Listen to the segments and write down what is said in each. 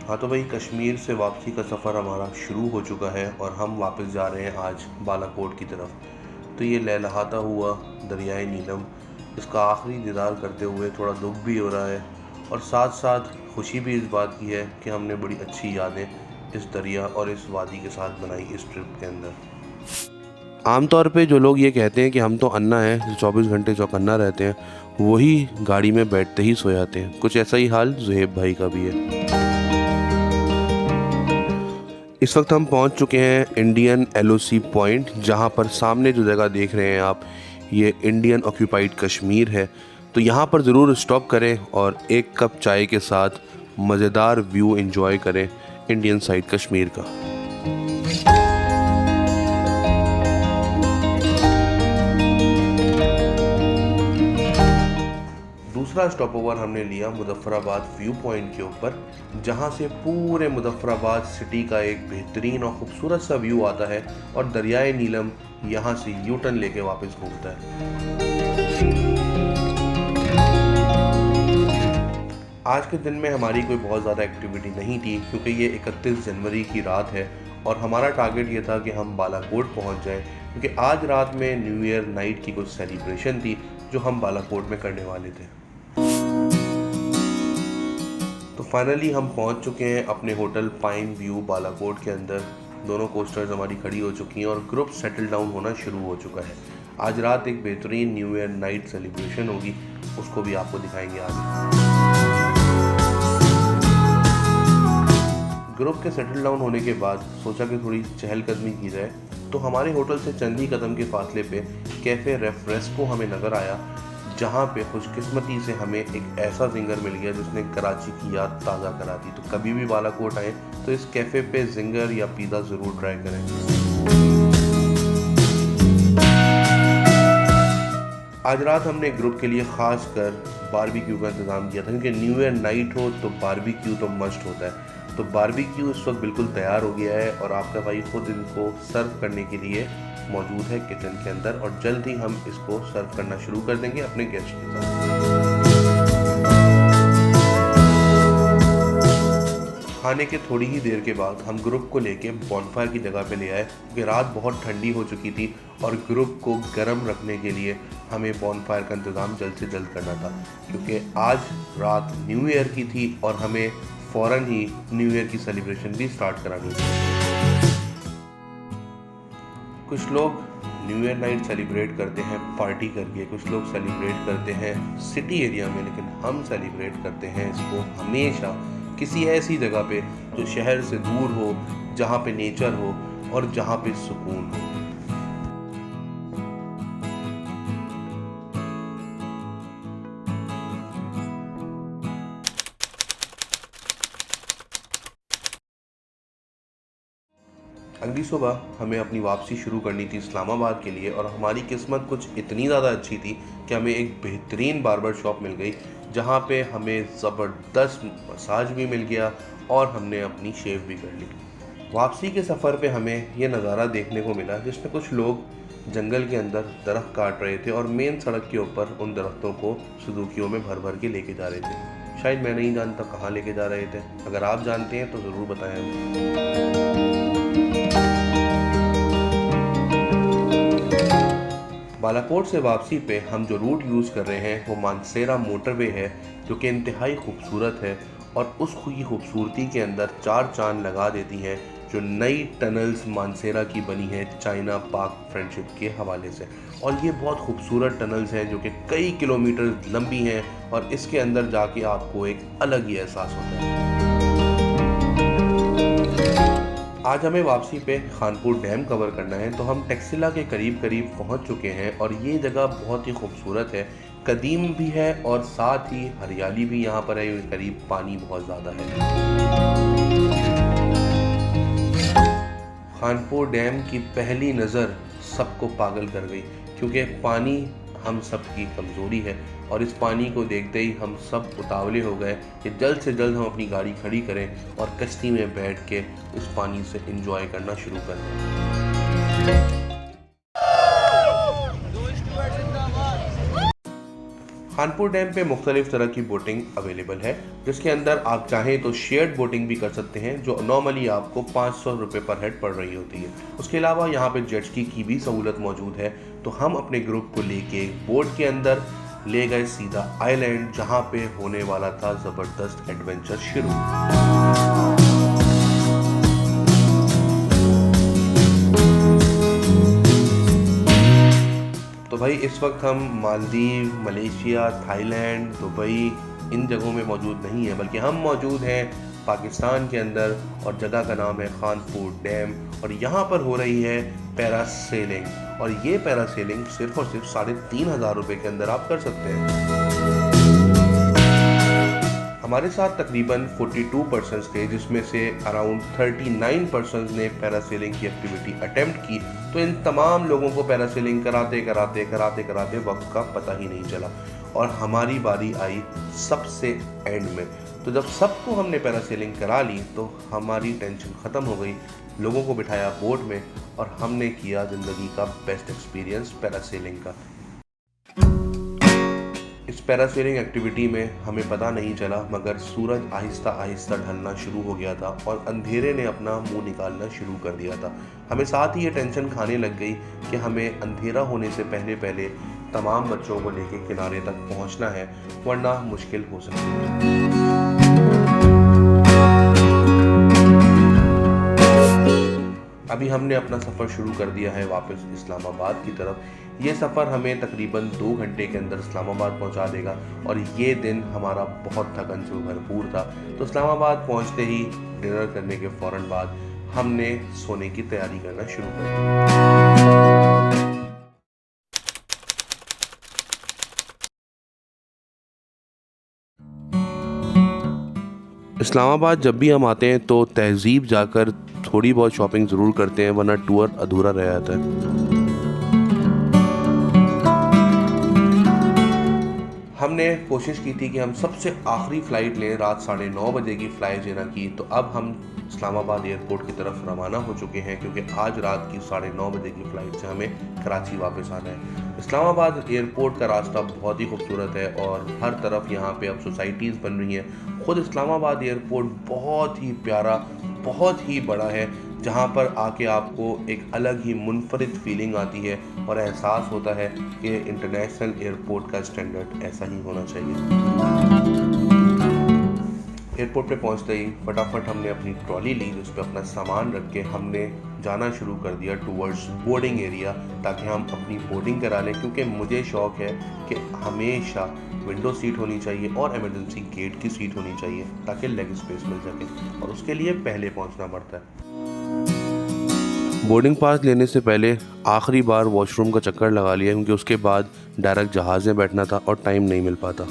हाँ तो भाई, कश्मीर से वापसी का सफ़र हमारा शुरू हो चुका है और हम वापस जा रहे हैं आज बालाकोट की तरफ। तो ये लहलहाता हुआ दरियाए नीलम, इसका आखिरी दीदार करते हुए थोड़ा दुख भी हो रहा है और साथ साथ खुशी भी इस बात की है कि हमने बड़ी अच्छी यादें इस दरिया और इस वादी के साथ बनाई इस ट्रिप के अंदर। आमतौर पे जो लोग ये कहते हैं कि हम तो अन्ना हैं जो 24 घंटे चौकन्ना रहते हैं, वही गाड़ी में बैठते ही सो जाते हैं। कुछ ऐसा ही हाल जुहेब भाई का भी है। इस वक्त हम पहुंच चुके हैं इंडियन LOC पॉइंट, जहां पर सामने जो जगह देख रहे हैं आप, ये इंडियन ऑक्यूपाइड कश्मीर है। तो यहां पर ज़रूर स्टॉप करें और एक कप चाय के साथ मज़ेदार व्यू एंजॉय करें इंडियन साइड कश्मीर का। दूसरा स्टॉप ओवर हमने लिया मुजफ्फराबाद व्यू पॉइंट के ऊपर, जहां से पूरे मुजफ्फराबाद सिटी का एक बेहतरीन और खूबसूरत सा व्यू आता है और दरियाए नीलम यहां से यू टर्न लेके वापस घूमता है। आज के दिन में हमारी कोई बहुत ज़्यादा एक्टिविटी नहीं थी क्योंकि ये 31 जनवरी की रात है और हमारा टारगेट ये था कि हम बालाकोट पहुंच जाएं, क्योंकि आज रात में न्यू ईयर नाइट की कुछ सेलिब्रेशन थी जो हम बालाकोट में करने वाले थे। तो फाइनली हम पहुंच चुके हैं अपने होटल पाइन व्यू बालाकोट के अंदर। दोनों कोस्टर्स हमारी खड़ी हो चुकी हैं और ग्रुप सेटल डाउन होना शुरू हो चुका है। आज रात एक बेहतरीन न्यू ईयर नाइट सेलिब्रेशन होगी, उसको भी आपको दिखाएंगे आगे। ग्रुप के सेटल डाउन होने के बाद सोचा कि थोड़ी चहलकदमी की जाए, तो हमारे होटल से चंद ही कदम के फासले पे कैफ़े रेफ्रेस्को हमें नज़र आया, जहाँ पे खुशकिस्मती से हमें एक ऐसा जिंगर मिल गया जिसने कराची की याद ताज़ा करा दी। तो कभी भी बालाकोट आए तो इस कैफ़े पे जिंगर या पिज़्ज़ा ज़रूर ट्राई करें। आज रात हमने ग्रुप के लिए ख़ास कर बारबेक्यू का इंतज़ाम किया था, क्योंकि न्यू ईयर नाइट हो तो बारबेक्यू तो मस्ट होता है। तो बारबेक्यू इस वक्त बिल्कुल तैयार हो गया है और आपका भाई खुद इनको सर्व करने के लिए मौजूद है किचन के अंदर, और जल्द ही हम इसको सर्व करना शुरू कर देंगे अपने गेस्ट के साथ। खाने के थोड़ी ही देर के बाद हम ग्रुप को लेके बॉनफायर की जगह पे ले आए, क्योंकि रात बहुत ठंडी हो चुकी थी और ग्रुप को गर्म रखने के लिए हमें बॉनफायर का इंतज़ाम जल्द से जल्द करना था, क्योंकि आज रात न्यू ईयर की थी और हमें फ़ौरन ही न्यू ईयर की सेलिब्रेशन भी स्टार्ट करानी थी। कुछ लोग न्यू ईयर नाइट सेलिब्रेट करते हैं पार्टी करके, कुछ लोग सेलिब्रेट करते हैं सिटी एरिया में, लेकिन हम सेलिब्रेट करते हैं इसको हमेशा किसी ऐसी जगह पे जो शहर से दूर हो, जहाँ पे नेचर हो और जहाँ पे सुकून हो। अगली सुबह हमें अपनी वापसी शुरू करनी थी इस्लामाबाद के लिए, और हमारी किस्मत कुछ इतनी ज़्यादा अच्छी थी कि हमें एक बेहतरीन बार्बर शॉप मिल गई, जहाँ पे हमें ज़बरदस्त मसाज भी मिल गया और हमने अपनी शेव भी कर ली। वापसी के सफ़र पे हमें ये नज़ारा देखने को मिला जिसमें कुछ लोग जंगल के अंदर दरख्त काट रहे थे और मेन सड़क के ऊपर उन दरख्तों को सुजुकियों में भर भर के लेके जा रहे थे। शायद मैं नहीं जानता कहाँ लेके जा रहे थे, अगर आप जानते हैं तो ज़रूर बताएं। बालाकोट से वापसी पे हम जो रूट यूज़ कर रहे हैं वो मानसेरा मोटरवे है, जो कि इंतहाई खूबसूरत है और उस की खूबसूरती के अंदर चार चांद लगा देती हैं जो नई टनल्स मानसेरा की बनी है चाइना पाक फ्रेंडशिप के हवाले से। और ये बहुत खूबसूरत टनल्स हैं जो कि कई किलोमीटर लंबी हैं और इसके अंदर जाके आपको एक अलग ही एहसास होता है। आज हमें वापसी पे खानपुर डैम कवर करना है, तो हम टैक्सिला के करीब पहुंच चुके हैं और ये जगह बहुत ही खूबसूरत है, कदीम भी है और साथ ही हरियाली भी यहाँ पर है, करीब पानी बहुत ज़्यादा है। खानपुर डैम की पहली नज़र सबको पागल कर गई, क्योंकि पानी हम सब की कमज़ोरी है और इस पानी को देखते ही हम सब उतावले हो गए कि जल्द से जल्द हम अपनी गाड़ी खड़ी करें और कश्ती में बैठ के इस पानी से एंजॉय करना शुरू कर दें। खानपुर डैम पे मुख्तलिफ तरह की बोटिंग अवेलेबल है, जिसके अंदर आप चाहें तो शेयर्ड बोटिंग भी कर सकते हैं, जो नॉर्मली आपको 500 रुपये पर हेड पड़ रही होती है। उसके अलावा यहाँ पे जेट स्की की भी सहूलत मौजूद है। तो हम अपने ग्रुप को लेके एक बोट के अंदर ले गए सीधा आइलैंड, जहाँ पे होने वाला था ज़बरदस्त एडवेंचर शुरू। तो भाई इस वक्त हम मालदीव, मलेशिया, थाईलैंड, दुबई इन जगहों में मौजूद नहीं है, बल्कि हम मौजूद हैं पाकिस्तान के अंदर, और जगह का नाम है खानपुर डैम। और यहाँ पर हो रही है पैरासेलिंग, और ये पैरासेलिंग सिर्फ और सिर्फ 3,500 रुपये के अंदर आप कर सकते हैं। हमारे साथ तकरीबन 42 पर्सन थे, जिसमें से अराउंड 39 पर्सन ने पैरासेलिंग की एक्टिविटी अटेम्प्ट की। तो इन तमाम लोगों को पैरासेलिंग कराते कराते वक्त का पता ही नहीं चला, और हमारी बारी आई सबसे एंड में। तो जब सबको हमने पैरासेलिंग करा ली तो हमारी टेंशन ख़त्म हो गई। लोगों को बिठाया बोट में और हमने किया ज़िंदगी का बेस्ट एक्सपीरियंस पैरासेलिंग का। इस पैरासेलिंग एक्टिविटी में हमें पता नहीं चला, मगर सूरज आहिस्ता आहिस्ता ढलना शुरू हो गया था और अंधेरे ने अपना मुंह निकालना शुरू कर दिया था। हमें साथ ही ये टेंशन खाने लग गई कि हमें अंधेरा होने से पहले पहले तमाम बच्चों को लेके किनारे तक पहुंचना है, वरना मुश्किल हो सकती है। अभी हमने अपना सफ़र शुरू कर दिया है वापस इस्लामाबाद की तरफ। ये सफ़र हमें तकरीबन 2 घंटे के अंदर इस्लामाबाद पहुंचा देगा, और ये दिन हमारा बहुत थकन से भरपूर था। तो इस्लामाबाद पहुंचते ही डिनर करने के फ़ौरन बाद हमने सोने की तैयारी करना शुरू कर दी। इस्लामाबाद जब भी हम आते हैं तो तहज़ीब जाकर थोड़ी बहुत शॉपिंग ज़रूर करते हैं, वरना टूर अधूरा रह जाता है। हमने कोशिश की थी कि हम सबसे आखिरी फ़्लाइट लें, रात 9:30 बजे की फ़्लाइट लेना की। तो अब हम इस्लामाबाद एयरपोर्ट की तरफ रवाना हो चुके हैं, क्योंकि आज रात की 9:30 बजे की फ़्लाइट से हमें कराची वापस आना है। इस्लामाबाद एयरपोर्ट का रास्ता बहुत ही खूबसूरत है, और हर तरफ यहाँ पे अब सोसाइटीज़ बन रही हैं। ख़ुद इस्लामाबाद एयरपोर्ट बहुत ही प्यारा, बहुत ही बड़ा है, जहाँ पर आके आपको एक अलग ही मुनफरिद फीलिंग आती है और एहसास होता है कि इंटरनेशनल एयरपोर्ट का स्टैंडर्ड ऐसा ही होना चाहिए। एयरपोर्ट पे पहुंचते ही फटाफट हमने अपनी ट्रॉली ली, जिस पे अपना सामान रख के हमने जाना शुरू कर दिया टूवर्ड्स बोर्डिंग एरिया, ताकि हम अपनी बोर्डिंग करा लें। क्योंकि मुझे शौक़ है कि हमेशा विंडो सीट होनी चाहिए और इमरजेंसी गेट की सीट होनी चाहिए, ताकि लेग स्पेस मिल सके, और उसके लिए पहले पहुंचना पड़ता है। बोर्डिंग पास लेने से पहले आखिरी बार वॉशरूम का चक्कर लगा लिया, क्योंकि उसके बाद डायरेक्ट जहाज़ में बैठना था और टाइम नहीं मिल पाता।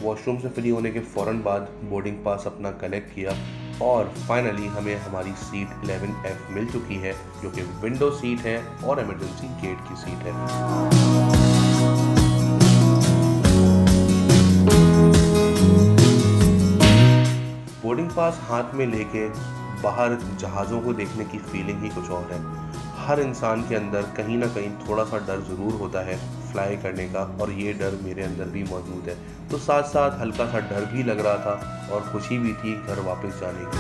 वॉशरूम से फ्री होने के फ़ौरन बाद बोर्डिंग पास अपना कलेक्ट किया, और फाइनली हमें हमारी सीट 11F मिल चुकी है, जो कि विंडो सीट है और इमरजेंसी गेट की सीट है। बोर्डिंग पास हाथ में लेके बाहर जहाज़ों को देखने की फीलिंग ही कुछ और है। हर इंसान के अंदर कहीं ना कहीं थोड़ा सा डर ज़रूर होता है फ्लाई करने का, और ये डर मेरे अंदर भी मौजूद है। तो साथ साथ हल्का सा डर भी लग रहा था और खुशी भी थी घर वापस जाने की।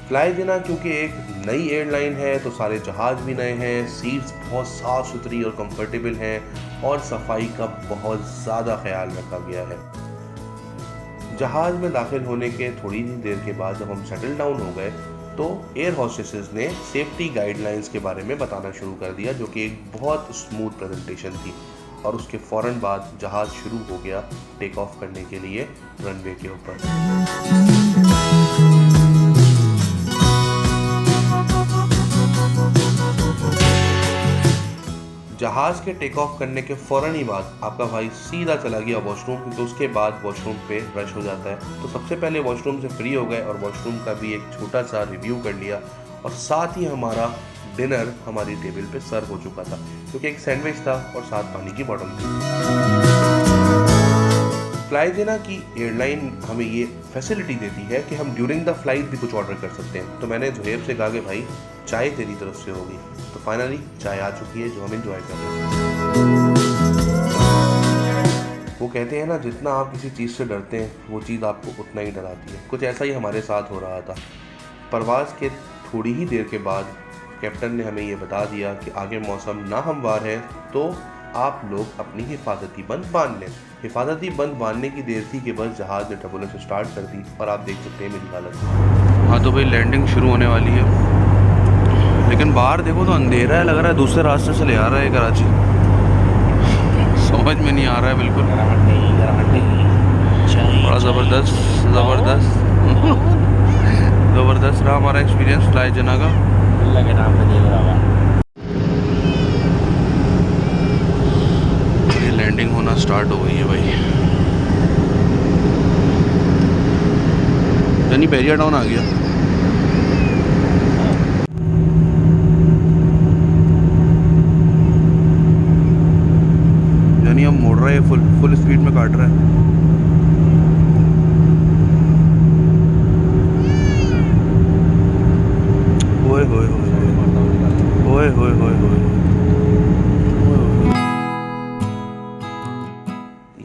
फ्लाई जिना क्योंकि एक नई एयरलाइन है, तो सारे जहाज़ भी नए हैं, सीट्स बहुत साफ़ सुथरी और कंफर्टेबल हैं, और सफाई का बहुत ज़्यादा ख्याल रखा गया है। जहाज़ में दाखिल होने के थोड़ी ही देर के बाद जब हम सेटल डाउन हो गए, तो एयर होस्टेसेस ने सेफ्टी गाइडलाइंस के बारे में बताना शुरू कर दिया, जो कि एक बहुत स्मूथ प्रेजेंटेशन थी। और उसके फ़ौरन बाद जहाज़ शुरू हो गया टेक ऑफ करने के लिए रनवे के ऊपर। जहाज़ के टेक ऑफ करने के फ़ौरन ही बाद आपका भाई सीधा चला गया वॉशरूम, क्योंकि उसके बाद वॉशरूम पे रश हो जाता है। तो सबसे पहले वॉशरूम से फ्री हो गए और वॉशरूम का भी एक छोटा सा रिव्यू कर लिया, और साथ ही हमारा डिनर हमारी टेबल पे सर्व हो चुका था, क्योंकि एक सैंडविच था और साथ पानी की बॉटल थी। फ्लाईजेना की एयरलाइन हमें ये फैसिलिटी देती है कि हम ड्यूरिंग द फ्लाइट भी कुछ ऑर्डर कर सकते हैं। तो मैंने जुहैब से कहा कि भाई चाय तेरी तरफ से होगी, तो फाइनली चाय आ चुकी है जो हम एंजॉय कर रहे हैं। वो कहते हैं ना, जितना आप किसी चीज़ से डरते हैं वो चीज़ आपको उतना ही डराती है। कुछ ऐसा ही हमारे साथ हो रहा था। प्रवास के थोड़ी ही देर के बाद कैप्टन ने हमें ये बता दिया कि आगे मौसम ना हमवार है, तो आप लोग अपनी हिफाजती बंद बांध लें। हिफाजती बंद बांधने की देर थी कि बस जहाज़ ने टर्बुलेंस स्टार्ट कर दी और आप देख सकते हैं मेरी हालत। हाँ तो भाई लैंडिंग शुरू होने वाली है, लेकिन बाहर देखो तो अंधेरा है, लग रहा है दूसरे रास्ते से ले आ रहा है कराची। समझ में नहीं आ रहा है बिल्कुल। बड़ा ज़बरदस्त ज़बरदस्त रहा हमारा एक्सपीरियंस फ्लाई जना का। अल्लाह के नाम पे देख रहा हूँ। ये लैंडिंग होना स्टार्ट हो गई है भाई। यानी बैरियर डाउन आ गया। यानी हम मोड़ रहे हैं, फुल स्पीड में काट रहा है। ओए होए होए होए होए होए।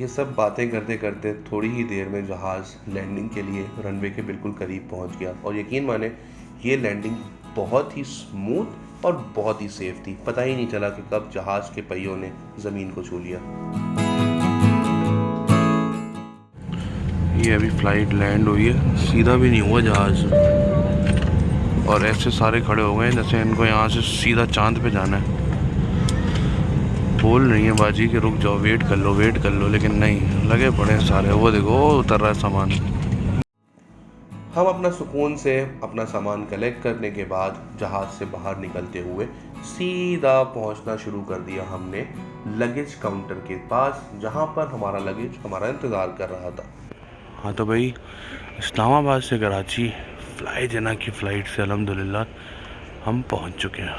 ये सब बातें करते करते थोड़ी ही देर में जहाज़ लैंडिंग के लिए रनवे के बिल्कुल करीब पहुंच गया, और यकीन माने ये लैंडिंग बहुत ही स्मूथ और बहुत ही सेफ थी। पता ही नहीं चला कि कब जहाज़ के पहियों ने ज़मीन को छू लिया। ये अभी फ्लाइट लैंड हुई है, सीधा भी नहीं हुआ जहाज़, और ऐसे सारे खड़े हो गए जैसे इनको यहाँ से सीधा चांद पे जाना है। बोल रही है बाजी कि रुक जाओ, वेट कर लो, लेकिन नहीं, लगे पड़े हैं सारे। वो देखो उतर रहा है सामान। हम अपना सुकून से अपना सामान कलेक्ट करने के बाद जहाज़ से बाहर निकलते हुए सीधा पहुंचना शुरू कर दिया हमने लगेज काउंटर के पास, जहां पर हमारा लगेज हमारा इंतज़ार कर रहा था। हाँ तो भाई इस्लामाबाद से कराची फ्लाई जना की फ़्लाइट से अल्हम्दुलिल्लाह हम पहुंच चुके हैं।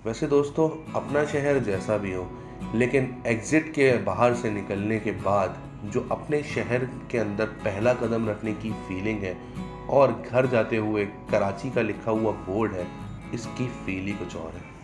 वैसे दोस्तों, अपना शहर जैसा भी हो, लेकिन एग्ज़िट के बाहर से निकलने के बाद जो अपने शहर के अंदर पहला कदम रखने की फीलिंग है, और घर जाते हुए कराची का लिखा हुआ बोर्ड है, इसकी फील ही कुछ और है।